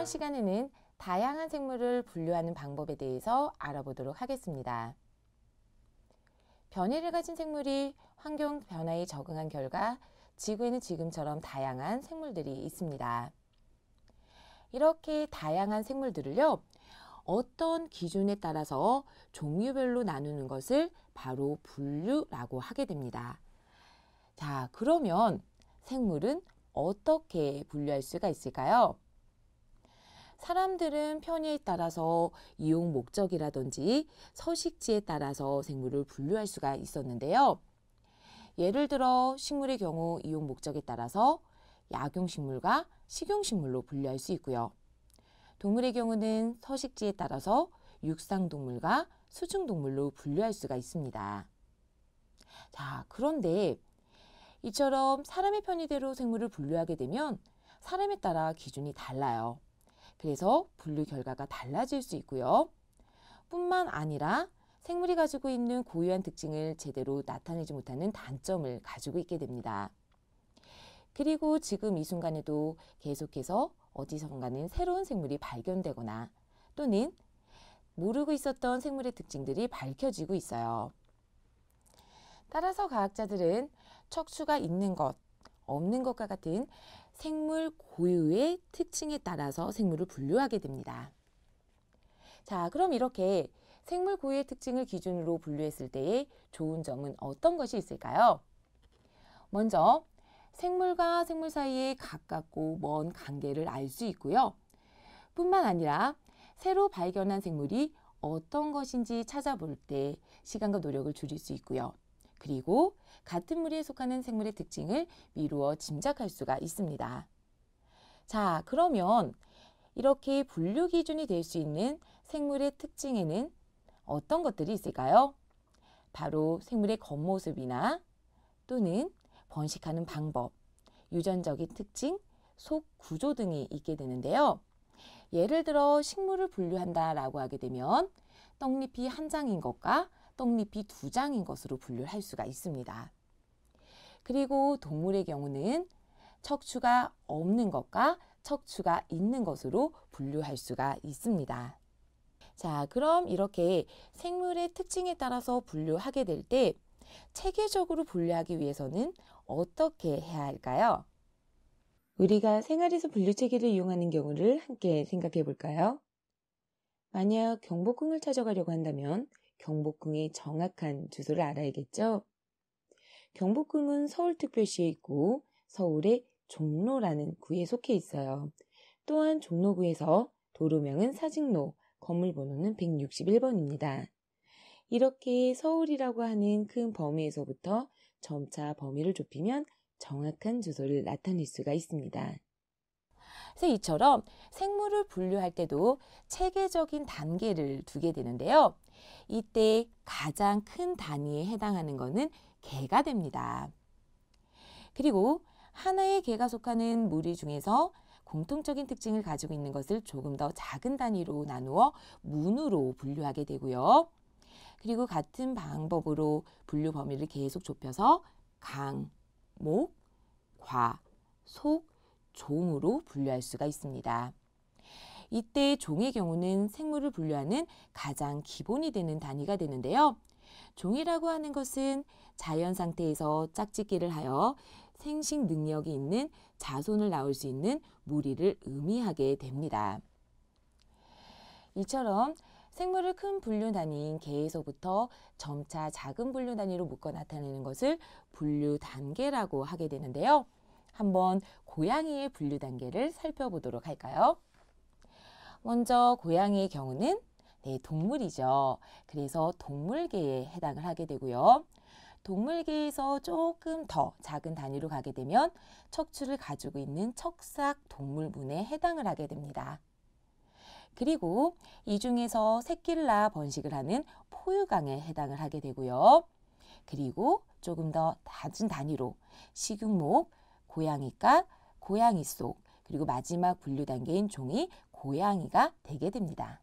이번 시간에는 다양한 생물을 분류하는 방법에 대해서 알아보도록 하겠습니다. 변이를 가진 생물이 환경 변화에 적응한 결과 지구에는 지금처럼 다양한 생물들이 있습니다. 이렇게 다양한 생물들을요, 어떤 기준에 따라서 종류별로 나누는 것을 바로 분류라고 하게 됩니다. 자, 그러면 생물은 어떻게 분류할 수가 있을까요? 사람들은 편의에 따라서 이용 목적이라든지 서식지에 따라서 생물을 분류할 수가 있었는데요. 예를 들어 식물의 경우 이용 목적에 따라서 약용식물과 식용식물로 분류할 수 있고요. 동물의 경우는 서식지에 따라서 육상동물과 수중동물로 분류할 수가 있습니다. 자, 그런데 이처럼 사람의 편의대로 생물을 분류하게 되면 사람에 따라 기준이 달라요. 그래서 분류 결과가 달라질 수 있고요. 뿐만 아니라 생물이 가지고 있는 고유한 특징을 제대로 나타내지 못하는 단점을 가지고 있게 됩니다. 그리고 지금 이 순간에도 계속해서 어디선가는 새로운 생물이 발견되거나 또는 모르고 있었던 생물의 특징들이 밝혀지고 있어요. 따라서 과학자들은 척추가 있는 것, 없는 것과 같은 생물 고유의 특징에 따라서 생물을 분류하게 됩니다. 자, 그럼 이렇게 생물 고유의 특징을 기준으로 분류했을 때의 좋은 점은 어떤 것이 있을까요? 먼저 생물과 생물 사이의 가깝고 먼 관계를 알 수 있고요. 뿐만 아니라 새로 발견한 생물이 어떤 것인지 찾아볼 때 시간과 노력을 줄일 수 있고요. 그리고 같은 무리에 속하는 생물의 특징을 미루어 짐작할 수가 있습니다. 자, 그러면 이렇게 분류 기준이 될 수 있는 생물의 특징에는 어떤 것들이 있을까요? 바로 생물의 겉모습이나 또는 번식하는 방법, 유전적인 특징, 속 구조 등이 있게 되는데요. 예를 들어 식물을 분류한다라고 하게 되면 떡잎이 한 장인 것과 떡잎이 두 장인 것으로 분류할 수가 있습니다. 그리고 동물의 경우는 척추가 없는 것과 척추가 있는 것으로 분류할 수가 있습니다. 자, 그럼 이렇게 생물의 특징에 따라서 분류하게 될 때 체계적으로 분류하기 위해서는 어떻게 해야 할까요? 우리가 생활에서 분류 체계를 이용하는 경우를 함께 생각해 볼까요? 만약 경복궁을 찾아가려고 한다면 경복궁의 정확한 주소를 알아야겠죠? 경복궁은 서울특별시에 있고 서울의 종로라는 구에 속해 있어요. 또한 종로구에서 도로명은 사직로, 건물 번호는 161번입니다. 이렇게 서울이라고 하는 큰 범위에서부터 점차 범위를 좁히면 정확한 주소를 나타낼 수가 있습니다. 그래서 이처럼 생물을 분류할 때도 체계적인 단계를 두게 되는데요. 이때 가장 큰 단위에 해당하는 것은 개가 됩니다. 그리고 하나의 개가 속하는 무리 중에서 공통적인 특징을 가지고 있는 것을 조금 더 작은 단위로 나누어 문으로 분류하게 되고요. 그리고 같은 방법으로 분류 범위를 계속 좁혀서 강, 목, 과, 속, 종으로 분류할 수가 있습니다. 이때 종의 경우는 생물을 분류하는 가장 기본이 되는 단위가 되는데요. 종이라고 하는 것은 자연 상태에서 짝짓기를 하여 생식 능력이 있는 자손을 낳을 수 있는 무리를 의미하게 됩니다. 이처럼 생물을 큰 분류 단위인 개에서부터 점차 작은 분류 단위로 묶어 나타내는 것을 분류 단계라고 하게 되는데요. 한번 고양이의 분류 단계를 살펴보도록 할까요? 먼저 고양이의 경우는 동물이죠. 그래서 동물계에 해당을 하게 되고요. 동물계에서 조금 더 작은 단위로 가게 되면 척추를 가지고 있는 척삭 동물문에 해당을 하게 됩니다. 그리고 이 중에서 새끼를 낳아 번식을 하는 포유강에 해당을 하게 되고요. 그리고 조금 더 낮은 단위로 식육목, 고양이과, 고양이 속, 그리고 마지막 분류 단계인 종이 고양이가 되게 됩니다.